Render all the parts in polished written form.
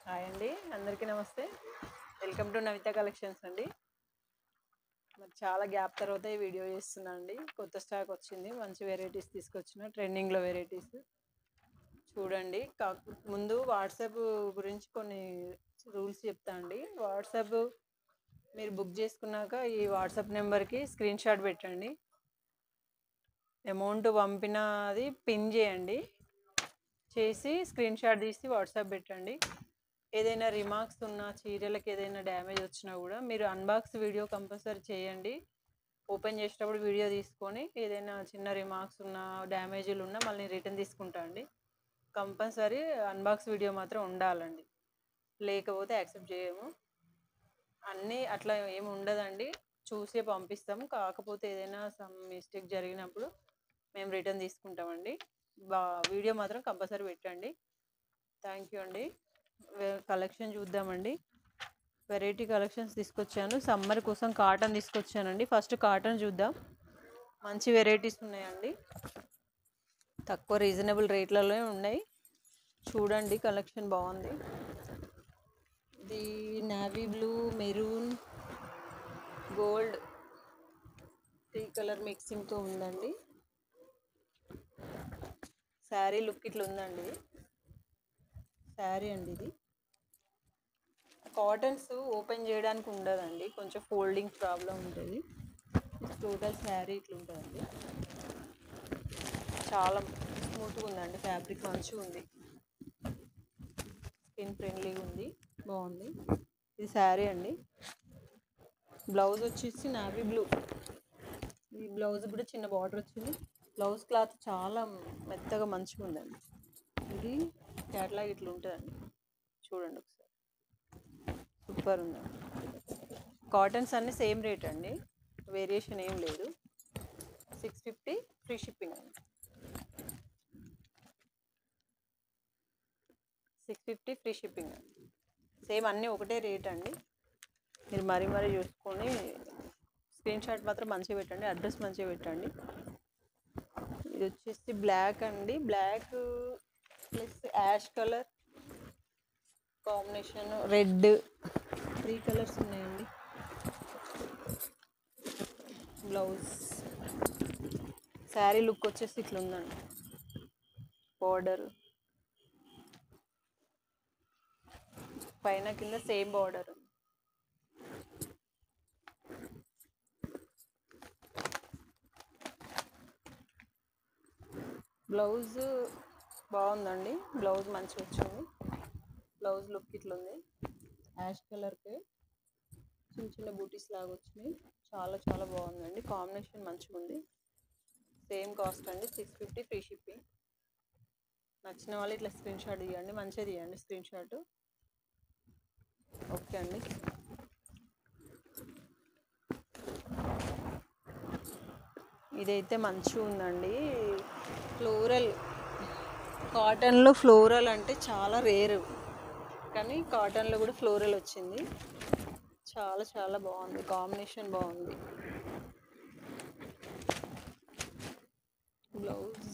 Hi అండి, అందరికీ నమస్తే. వెల్కమ్ టు నవిత కలెక్షన్స్ అండి. మరి చాలా గ్యాప్ తర్వాత ఈ వీడియో చేస్తున్నా అండి. కొత్త స్టాక్ వచ్చింది, మంచి వెరైటీస్ తీసుకొచ్చిన, ట్రెండింగ్లో వెరైటీస్ చూడండి. ముందు వాట్సాప్ గురించి కొన్ని రూల్స్ చెప్తా అండి. వాట్సాప్ మీరు బుక్ చేసుకున్నాక ఈ వాట్సాప్ నెంబర్కి స్క్రీన్ షాట్ పెట్టండి. అమౌంట్ పంపినది పిన్ చేయండి, చేసి స్క్రీన్ షాట్ తీసి వాట్సాప్ పెట్టండి. ఏదైనా రిమార్క్స్ ఉన్నా, చీరలకు ఏదైనా డ్యామేజ్ వచ్చినా కూడా మీరు అన్బాక్స్ వీడియో కంపల్సరీ చేయండి. ఓపెన్ చేసేటప్పుడు వీడియో తీసుకొని ఏదైనా చిన్న రిమార్క్స్ ఉన్నా, డ్యామేజ్లు ఉన్నా మళ్ళీ రిటర్న్ తీసుకుంటా అండి. కంపల్సరీ అన్బాక్స్ వీడియో మాత్రం ఉండాలండి, లేకపోతే యాక్సెప్ట్ చేయము. అన్నీ అట్లా ఏమి ఉండదండి, చూసే పంపిస్తాము. కాకపోతే ఏదైనా సమ్ మిస్టేక్ జరిగినప్పుడు మేము రిటర్న్ తీసుకుంటామండి. వీడియో మాత్రం కంపల్సరీ పెట్టండి. థ్యాంక్ యూ అండి. కలెక్షన్ చూద్దామండి. వెరైటీ కలెక్షన్స్ తీసుకొచ్చాను. సమ్మర్ కోసం కాటన్ తీసుకొచ్చానండి. ఫస్ట్ కాటన్ చూద్దాం. మంచి వెరైటీస్ ఉన్నాయండి, తక్కువ రీజనబుల్ రేట్లలో ఉన్నాయి. చూడండి, కలెక్షన్ బాగుంది. ఇది navy blue, maroon, gold 3 colour మిక్సింగ్తో ఉందండి. శారీ లుక్ ఇట్లా ఉందండి. శారీ అండి ఇది. కాటన్స్ ఓపెన్ చేయడానికి ఉండదండి, కొంచెం ఫోల్డింగ్ ప్రాబ్లం ఉంటుంది. టోటల్ శారీ ఇట్లా ఉంటుందండి. చాలా స్మూత్గా ఉందండి, ఫ్యాబ్రిక్ మంచిగా ఉంది, స్కిన్ ఫ్రెండ్లీగా ఉంది, బాగుంది. ఇది శారీ అండి. బ్లౌజ్ వచ్చేసి నావీ బ్లూ. ఈ బ్లౌజ్ కూడా చిన్న బార్డర్ వచ్చింది. బ్లౌజ్ క్లాత్ చాలా మెత్తగా మంచిగా ఉందండి. ఇది క్యాట్లాగ్ ఇట్లా ఉంటుందండి, చూడండి ఒకసారి. సూపర్ ఉందండి. కాటన్స్ అన్నీ సేమ్ రేట్ అండి, వేరియేషన్ ఏం లేదు. 650 ఫ్రీ షిప్పింగ్ అండి. 650 ఫ్రీ షిప్పింగ్ అండి. సేమ్ అన్నీ ఒకటే రేట్ అండి. మీరు మరీ చూసుకొని స్క్రీన్ షాట్ మాత్రం మంచిగా పెట్టండి, అడ్రస్ మంచిగా పెట్టండి. ఇది వచ్చేసి బ్లాక్ అండి. Black plus ash colour combination, red, 3 colours ఉన్నాయండి. బ్లౌజ్ శారీ లుక్ వచ్చేసి ఇట్లా ఉందండి. బార్డర్ పైన కింద సేమ్ బార్డర్. బ్లౌజ్ బాగుందండి, బ్లౌజ్ మంచిగా వచ్చింది. బ్లౌజ్ లుక్ ఇట్లా ఉంది. యాష్ కలర్కి చిన్న చిన్న బూటీస్ లాగా వచ్చినాయి. చాలా బాగుందండి, కాంబినేషన్ మంచిగా ఉంది. సేమ్ కాస్ట్ అండి, 650 ఫ్రీ షిప్పింగ్. నచ్చిన వాళ్ళు ఇట్లా స్క్రీన్ షాట్ తీయండి, మంచిగా తీయండి స్క్రీన్ షాట్. ఓకే అండి. ఇదైతే మంచిగా ఉందండి. ఫ్లోరల్, కాటన్లో ఫ్లోరల్ అంటే చాలా రేరు, కానీ కాటన్లో కూడా ఫ్లోరల్ వచ్చింది. చాలా బాగుంది, కాంబినేషన్ బాగుంది. బ్లౌజ్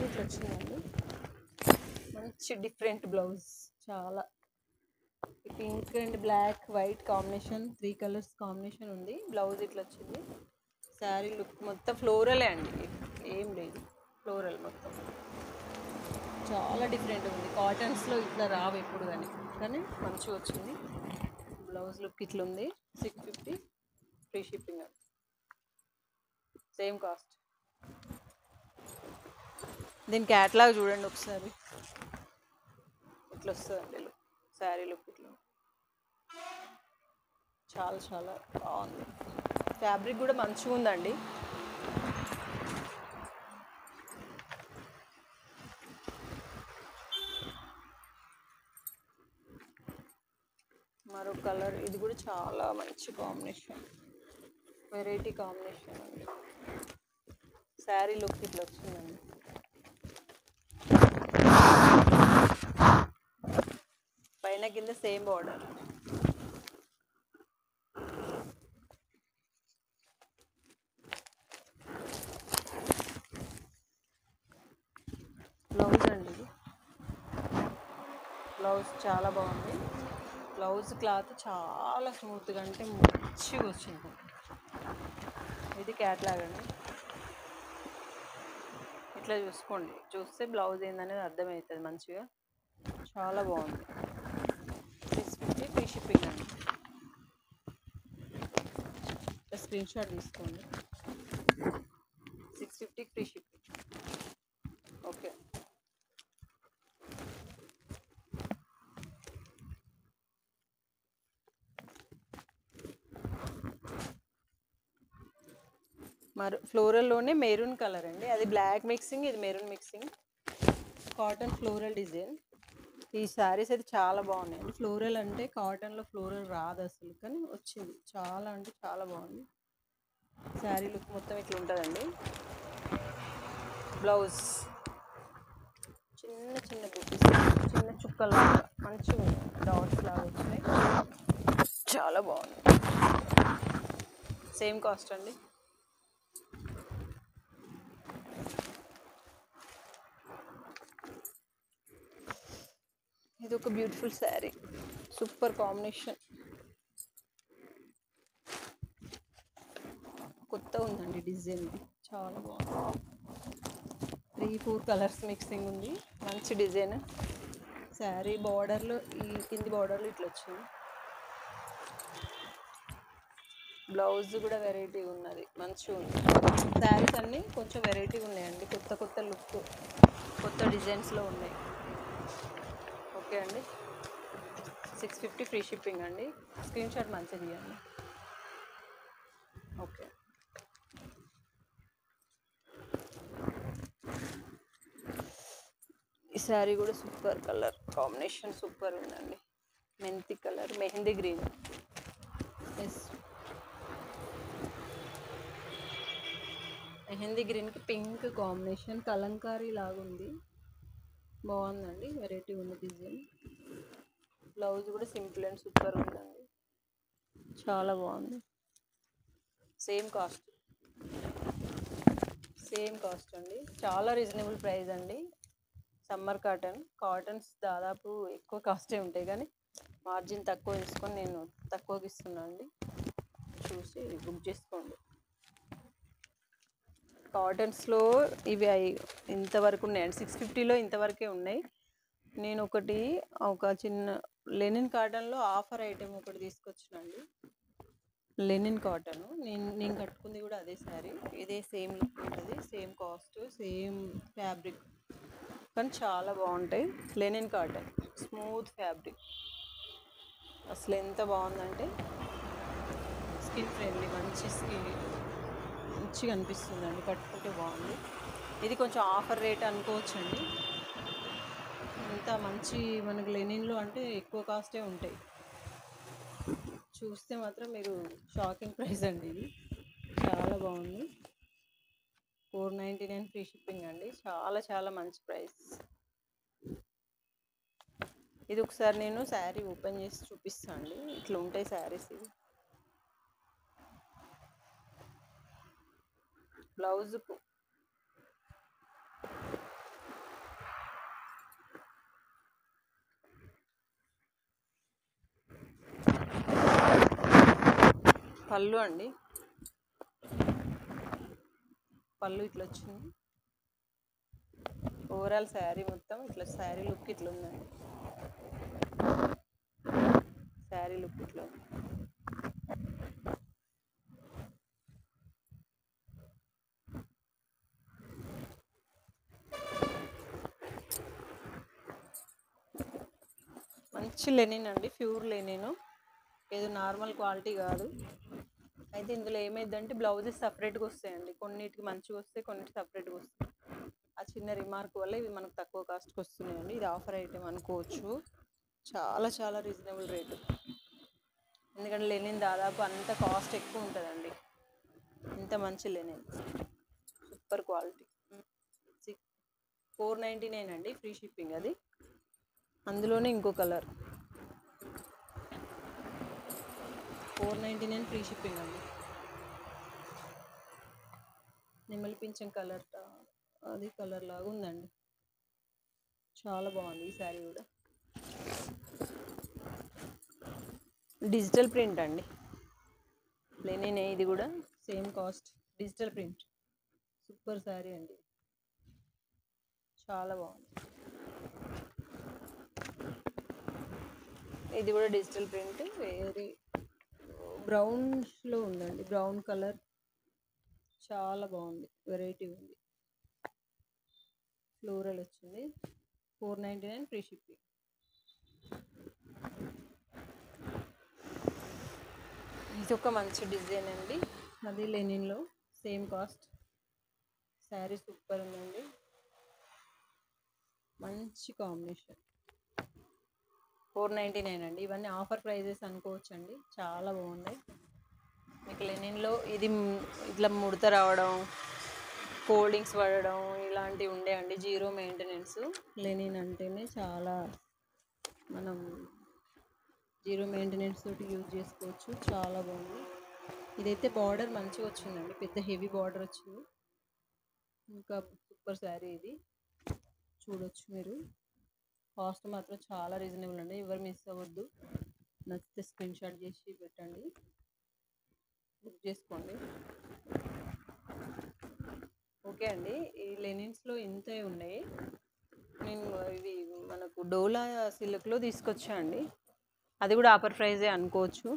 ఇట్లా వచ్చిందండి, మంచి డిఫరెంట్ బ్లౌజ్. చాలా pink and black, white combination, 3 colours combination ఉంది. బ్లౌజ్ ఇట్లా వచ్చింది. శారీ లుక్ మొత్తం ఫ్లోరలే అండి, ఏం లేదు, ఫ్లోరల్ మొత్తం. చాలా డిఫరెంట్ ఉంది, కాటన్స్లో ఇట్లా రావు ఎప్పుడు కానీ మంచిగా వచ్చింది. బ్లౌజ్ లుక్ ఇట్లా ఉంది. 650 ఫ్రీ షిప్పింగ్ అండి, సేమ్ కాస్ట్. దీని క్యాట్లాగ్ చూడండి ఒకసారి, ఇట్లా వస్తుందండి లుక్. శారీ లుక్ ఇట్లా చాలా బాగుంది. ఫ్యాబ్రిక్ కూడా మంచిగా ఉందండి. మరో కలర్, ఇది కూడా చాలా మంచి కాంబినేషన్, వెరైటీ కాంబినేషన్ అండి. శారీ లుక్ ఇట్లా వచ్చిందండి. పైన కింద సేమ్ బార్డర్. బ్లౌజ్ చాలా బాగుంది. బ్లౌజ్ క్లాత్ చాలా స్మూత్గా అంటే మంచిగా వచ్చింది. ఇది క్యాట్లాగ్ అండి. ఇట్లా చూసుకోండి, చూస్తే బ్లౌజ్ ఏందనేది అర్థమవుతుంది మంచిగా. చాలా బాగుంది. 650 ఫ్రీ షిప్పింగ్ అండి. స్క్రీన్ షాట్ తీసుకోండి. 650 ఫ్రీ షిప్పింగ్. ఓకే. ఫ్లోరల్లోనే మెరూన్ కలర్ అండి. అది బ్లాక్ మిక్సింగ్, ఇది maroon mixing. Cotton floral design. ఈ శారీస్ అయితే చాలా బాగున్నాయండి. ఫ్లోరల్ అంటే కాటన్లో ఫ్లోరల్ రాదు అసలు, కానీ వచ్చింది. చాలా అంటే చాలా బాగుంది. శారీ లుక్ మొత్తం ఇట్లా ఉంటుందండి. బ్లౌజ్ చిన్న చిన్న బుట్టీస్, చిన్న చుక్కలాగా మంచిగా డాట్స్ లాగా వచ్చినాయి. చాలా బాగుంది. సేమ్ కాస్ట్ అండి. ఇది ఒక బ్యూటిఫుల్ శారీ, సూపర్ కాంబినేషన్. కొత్త ఉందండి డిజైన్, చాలా బాగుంది. 3-4 కలర్స్ మిక్సింగ్ ఉంది. మంచి డిజైన్. శారీ బార్డర్లో ఈ కింది బార్డర్లో ఇట్లా వచ్చింది. బ్లౌజ్ కూడా వెరైటీగా ఉన్నది, మంచిగా ఉంది. శారీస్ అన్నీ కొంచెం వెరైటీగా ఉన్నాయండి. కొత్త కొత్త లుక్, కొత్త డిజైన్స్లో ఉన్నాయి. ఓకే అండి. 650 ఫ్రీ షిప్పింగ్ అండి. స్క్రీన్ షాట్ మంచిగా తీయండి. ఓకే. ఈ శారీ కూడా సూపర్ కలర్ కాంబినేషన్, సూపర్ ఉందండి. మెంతి colour, mehndi green. Yes, mehndi గ్రీన్కి పింక్ కాంబినేషన్, కలంకారీ లాగా ఉంది. బాగుందండి, వెరైటీ ఉంది డిజైన్. బ్లౌజ్ కూడా సింపుల్ అండ్ సూపర్ ఉందండి, చాలా బాగుంది. సేమ్ కాస్ట్, సేమ్ కాస్ట్ అండి. చాలా రీజనబుల్ ప్రైస్ అండి. సమ్మర్ కాటన్స్ దాదాపు ఎక్కువ కాస్టే ఉంటాయి, కానీ మార్జిన్ తక్కువ తీసుకొని నేను తక్కువకి ఇస్తున్నాను అండి. చూసి బుక్ చేసుకోండి. కాటన్స్లో ఇవి ఇంతవరకు ఉన్నాయండి. 650లో ఇంతవరకే ఉన్నాయి. నేను ఒక చిన్న లెనిన్ కాటన్లో ఆఫర్ ఐటెం ఒకటి తీసుకొచ్చినండి. లెనిన్ కాటన్, నేను కట్టుకుంది కూడా అదే శారీ. ఇదే సేమ్ లుక్ ఉంటుంది, సేమ్ కాస్ట్, సేమ్ ఫ్యాబ్రిక్, కానీ చాలా బాగుంటాయి. లెనిన్ కాటన్, స్మూత్ ఫ్యాబ్రిక్, అసలు ఎంత బాగుందంటే స్కిన్ ఫ్రెండ్లీ, మంచిగా అనిపిస్తుందండి, కట్టుకుంటే బాగుంది. ఇది కొంచెం ఆఫర్ రేట్ అనుకోవచ్చండి. ఇంత మంచి మనకు లెనిన్లో అంటే ఎక్కువ కాస్టే ఉంటాయి. చూస్తే మాత్రం మీరు షాకింగ్ ప్రైస్ అండి. ఇది చాలా బాగుంది. 499 ఫ్రీ షిప్పింగ్ అండి. చాలా చాలా మంచి ప్రైస్. ఇది ఒకసారి నేను శారీ ఓపెన్ చేసి చూపిస్తాను అండి. ఇట్లా ఉంటాయి శారీస్. ఇవి బ్లౌజ్ పళ్ళు అండి, పళ్ళు ఇట్లా వచ్చింది. ఓవరాల్ శారీ మొత్తం ఇట్లా, శారీ లుక్ ఇట్లా ఉందండి. శారీ లుక్ ఇట్లా ఉంది. మంచి లెనిన్ అండి, ప్యూర్ లెనిన్, ఏదో నార్మల్ క్వాలిటీ కాదు. అయితే ఇందులో ఏమైందంటే బ్లౌజెస్ సపరేట్గా వస్తాయండి. కొన్నిటికి మంచిగా వస్తాయి, కొన్నిటికి సపరేట్గా వస్తాయి. ఆ చిన్న రిమార్క్ వల్ల ఇవి మనకు తక్కువ కాస్ట్కి వస్తున్నాయండి. ఇది ఆఫర్ ఐటెం అనుకోవచ్చు. చాలా చాలా రీజనబుల్ రేటు, ఎందుకంటే లెనిన్ దాదాపు అంత కాస్ట్ ఎక్కువ ఉంటుందండి. ఇంత మంచి లెనిన్, సూపర్ క్వాలిటీ. 499 అండి, ఫ్రీ షిప్పింగ్. అది అందులోనే ఇంకో కలర్, 499 ఫ్రీ షిప్పింగ్ అండి. నెమలి పింఛం కలర్, అది కలర్ లాగా ఉందండి. చాలా బాగుంది ఈ శారీ కూడా. డిజిటల్ ప్రింట్ అండి, లెనినే ఇది కూడా same cost. Digital print super sari అండి, చాలా బాగుంది. ఇది కూడా డిజిటల్ ప్రింట్, వేరే బ్రౌన్స్లో ఉందండి, బ్రౌన్ కలర్, చాలా బాగుంది, వెరైటీ ఉంది. ఫ్లోరల్ వచ్చింది, 499 ఫ్రీ షిప్పింగ్. ఇది ఒక మంచి డిజైన్ అండి, అది లెనిన్లో సేమ్ కాస్ట్. శారీ సూపర్ ఉందండి, మంచి కాంబినేషన్. 499 అండి. ఇవన్నీ ఆఫర్ ప్రైజెస్ అనుకోవచ్చండి, చాలా బాగున్నాయి. మీకు లెనిన్లో ఇది ఇట్లా ముడత రావడం, ఫోల్డింగ్స్ పడడం ఇలాంటివి ఉండే అండి, జీరో మెయింటెనెన్స్. లెనిన్ అంటేనే చాలా మనం జీరో మెయింటెనెన్స్ తోటి యూజ్ చేసుకోవచ్చు, చాలా బాగుంది. ఇదైతే బార్డర్ మంచిగా వచ్చిందండి, పెద్ద హెవీ బార్డర్ వచ్చింది. ఇంకా సూపర్ శారీ ఇది, చూడొచ్చు మీరు. కాస్ట్ మాత్రం చాలా రీజనబుల్ అండి, ఎవరు మిస్ అవ్వద్దు. నచ్చితే స్క్రీన్ షాట్ చేసి పెట్టండి, బుక్ చేసుకోండి. ఓకే అండి, ఈ లెనిన్స్లో ఇంతే ఉన్నాయి. నేను ఇవి మనకు డోలా సిల్క్లో తీసుకొచ్చా అండి, అది కూడా ఆఫర్ ప్రైజే అనుకోవచ్చు.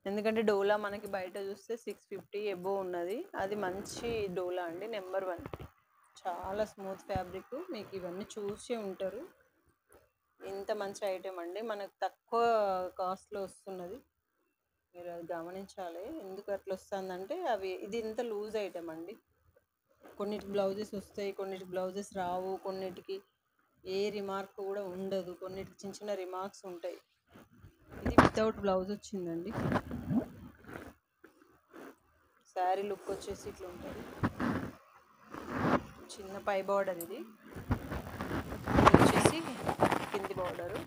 ఎందుకంటే డోలా మనకి బయట చూస్తే 650 ఎబో ఉన్నది, అది మంచి డోలా అండి, నెంబర్ 1. చాలా స్మూత్ ఫ్యాబ్రిక్, మీకు ఇవన్నీ చూసే ఉంటారు. ఇంత మంచి ఐటెం అండి, మనకు తక్కువ కాస్ట్లో వస్తున్నది, మీరు అది గమనించాలి. ఎందుకు అట్లా వస్తుందంటే ఇది ఇంత లూజ్ ఐటెం అండి. కొన్నిటికి బ్లౌజెస్ వస్తాయి, కొన్నిటికి బ్లౌజెస్ రావు, కొన్నిటికి ఏ రిమార్క్ కూడా ఉండదు, కొన్నిటికి చిన్న చిన్న రిమార్క్స్ ఉంటాయి. ఇది వితౌట్ బ్లౌజ్ వచ్చిందండి. శారీ లుక్ వచ్చేసి ఇట్లా ఉంటుంది, చిన్న పై బార్డర్. ఇది వచ్చేసి కింది బార్డరు,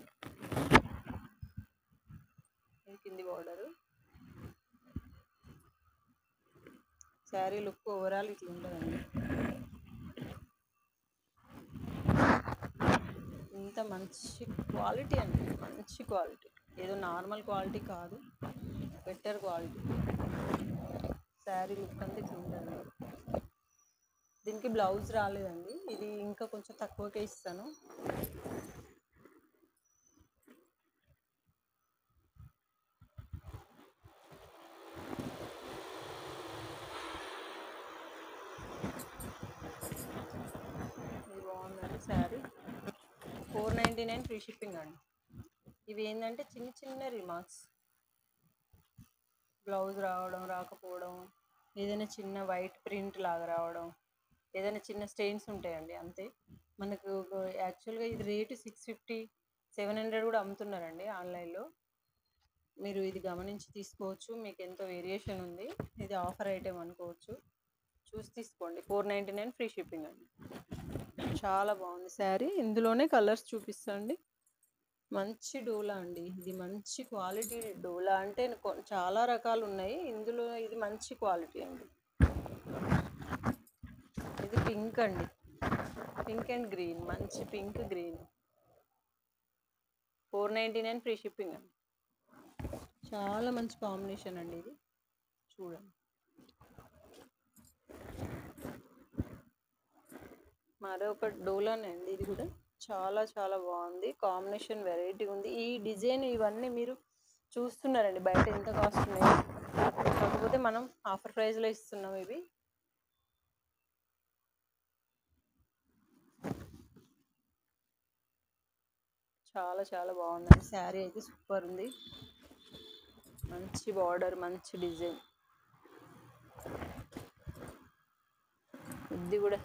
ఇది కింది బార్డరు. శారీ లుక్ ఓవరాల్ ఇట్లా ఉంటుందండి. ఇంత మంచి క్వాలిటీ అండి, మంచి క్వాలిటీ, ఏదో నార్మల్ క్వాలిటీ కాదు, బెటర్ క్వాలిటీ. శారీ లుక్ అంతా ఇట్లా ఉంటుంది. దీనికి బ్లౌజ్ రాలేదండి, ఇది ఇంకా కొంచెం తక్కువకే ఇస్తాను. ఇది బాగుందండి శారీ, 499 ఫ్రీ షిప్పింగ్ అండి. ఇవి ఏంటంటే చిన్న చిన్న రిమార్క్స్, బ్లౌజ్ రావడం రాకపోవడం, ఏదైనా చిన్న వైట్ ప్రింట్ లాగా రావడం, ఏదైనా చిన్న స్టెయిన్స్ ఉంటాయండి, అంతే. మనకు యాక్చువల్గా ఇది రేటు 650 700 కూడా అమ్ముతున్నారండి ఆన్లైన్లో. మీరు ఇది గమనించి తీసుకోవచ్చు, మీకు ఎంతో వేరియేషన్ ఉంది. ఇది ఆఫర్ ఐటెం అనుకోవచ్చు, చూసి తీసుకోండి. 499 ఫ్రీ షిప్పింగ్ అండి, చాలా బాగుంది శారీ. ఇందులోనే కలర్స్ చూపిస్తాండి. మంచి డోలా అండి, ఇది మంచి క్వాలిటీ డోలా. అంటే చాలా రకాలు ఉన్నాయి, ఇందులో ఇది మంచి క్వాలిటీ అండి. ఇది పింక్ అండి, పింక్ అండ్ గ్రీన్, మంచి పింక్ గ్రీన్. 499 ఫ్రీ షిప్పింగ్ అండి, చాలా మంచి కాంబినేషన్ అండి ఇది, చూడండి. మరొక డోలానే అండి, ఇది కూడా చాలా చాలా బాగుంది, కాంబినేషన్ వెరైటీ ఉంది. ఈ డిజైన్ ఇవన్నీ మీరు చూస్తున్నారండి బయట ఎంత కాస్ట్ ఉన్నాయి, కాకపోతే మనం ఆఫర్ ప్రైస్లో ఇస్తున్నాం. ఇవి చాలా చాలా బాగుందండి, శారీ అయితే సూపర్ ఉంది, మంచి బార్డర్, మంచి డిజైన్. ఇది కూడా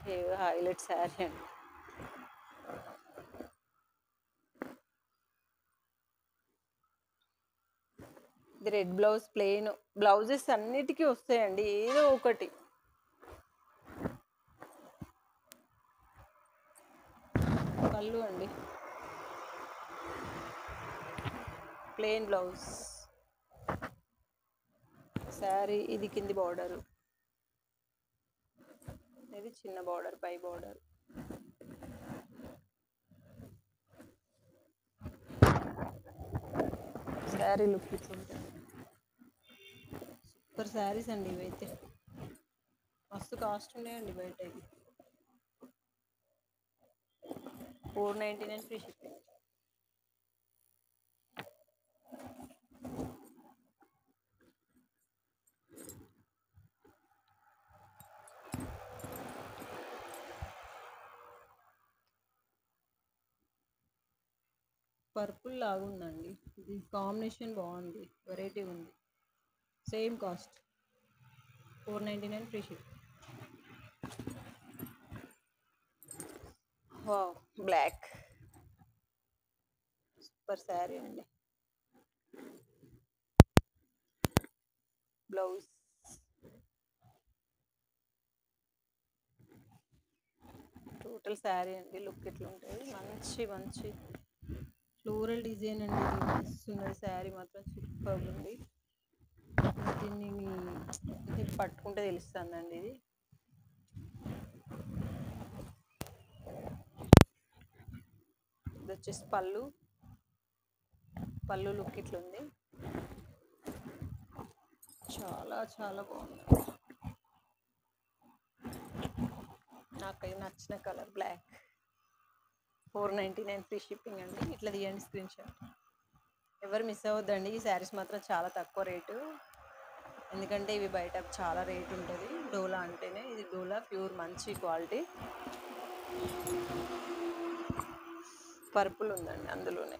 హైలైట్ శారీ అండి. ఇది రెడ్ బ్లౌజ్, ప్లెయిన్ బ్లౌజెస్ అన్నిటికీ వస్తాయండి, ఏదో ఒకటి. పళ్ళు అండి, ప్లెయిన్ బ్లౌజ్. శారీ ఇది కింది బార్డరు, ఇది చిన్న బార్డర్, పై బార్డర్. శారీ లుక్ ఇట్లుంటుంది. సూపర్ శారీస్ అండి ఇవైతే, మస్తు కాస్ట్ ఉన్నాయండి బయట. ఇది 499 ఫ్రీ షిప్పింగ్. పర్పుల్ లాగా ఉందండి, ఇది కాంబినేషన్ బాగుంది, వెరైటీ ఉంది. Same cost 499 free ship. Wow, black super sari అండి. బ్లౌజ్ టోటల్ శారీ అండి, లుక్ ఎట్లా ఉంటుంది, మంచి మంచి ఫ్లోరల్ డిజైన్ అండి. ఇది మస్తున్నది శారీ మాత్రం, సూపర్ ఉంది. దీన్ని ఇది పట్టుకుంటే తెలుస్తుందండి. ఇది వచ్చేసి పళ్ళు లుక్ ఇట్లుంది, చాలా చాలా బాగుంది. నాకు నచ్చిన కలర్ బ్లాక్. 499 ఫ్రీ షిప్పింగ్ అండి. ఇట్లా తీయండి స్క్రీన్ షాట్. ఎవరు మిస్ అవ్వద్దండి, ఈ శారీస్ మాత్రం చాలా తక్కువ రేటు, ఎందుకంటే ఇవి బయట చాలా రేట్ ఉంటుంది. డోలా అంటేనే, ఇది డోలా ప్యూర్ మంచి క్వాలిటీ. పర్పుల్ ఉందండి అందులోనే,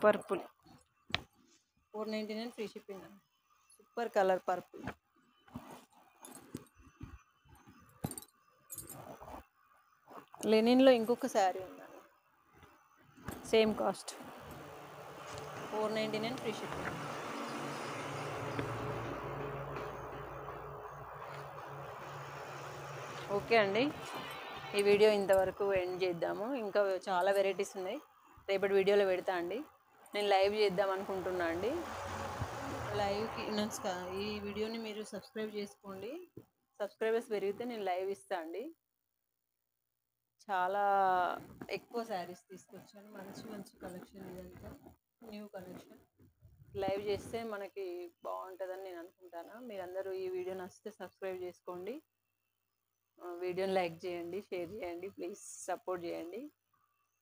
పర్పుల్ 499 ఫ్రీ షిప్పింగ్ అండి. Super colour purple. లెనిన్లో ఇంకొక శారీ ఉందండి, same cost 499 free shipping. Okay అండి, ఈ వీడియో ఇంతవరకు ఎండ్ చేద్దాము. ఇంకా చాలా వెరైటీస్ ఉన్నాయి, రేపటి వీడియోలో పెడతా అండి. నేను లైవ్ చేద్దాం అనుకుంటున్నా అండి. లైవ్కి ఈ వీడియోని మీరు సబ్స్క్రైబ్ చేసుకోండి. సబ్స్క్రైబర్స్ పెరిగితే నేను లైవ్ ఇస్తా అండి. చాలా ఎక్కువ శారీస్ తీసుకొచ్చాను, మంచి మంచి కలెక్షన్. ఇదంతా న్యూ కలెక్షన్. లైవ్ చేస్తే మనకి బాగుంటుందని నేను అనుకుంటాను. మీరందరూ ఈ వీడియో నచ్చితే సబ్స్క్రైబ్ చేసుకోండి, వీడియోని లైక్ చేయండి, షేర్ చేయండి, ప్లీజ్ సపోర్ట్ చేయండి.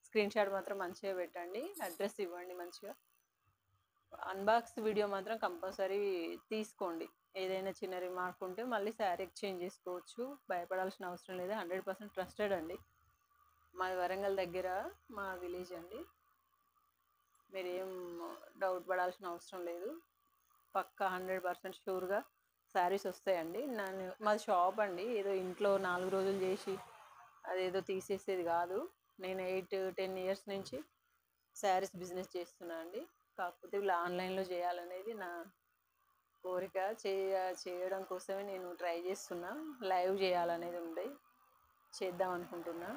స్క్రీన్ షాట్ మాత్రం మంచిగా పెట్టండి, అడ్రస్ ఇవ్వండి మంచిగా. అన్బాక్స్ వీడియో మాత్రం కంపల్సరీ తీసుకోండి. ఏదైనా చిన్న రిమార్క్ ఉంటే మళ్ళీ శారీ ఎక్స్చేంజ్ చేసుకోవచ్చు, భయపడాల్సిన అవసరం లేదు. 100% ట్రస్టెడ్ అండి. మాది వరంగల్ దగ్గర మా విలేజ్ అండి, మీరేం డౌట్ పడాల్సిన అవసరం లేదు. పక్కా 100% షూర్గా శారీస్ వస్తాయండి. మాది షాప్ అండి, ఏదో ఇంట్లో 4 రోజులు చేసి అదేదో తీసేసేది కాదు. నేను 8-10 ఇయర్స్ నుంచి శారీస్ బిజినెస్ చేస్తున్నా అండి. కాకపోతే ఇలా ఆన్లైన్లో చేయాలనేది నా కోరిక. చేయడం కోసమే నేను ట్రై చేస్తున్నా. లైవ్ చేయాలనేది ఉండే, చేద్దాం అనుకుంటున్నా.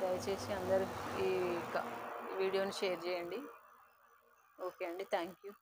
దయచేసి అందరూ ఈ వీడియోని షేర్ చేయండి. ఓకే అండి, థ్యాంక్ యూ.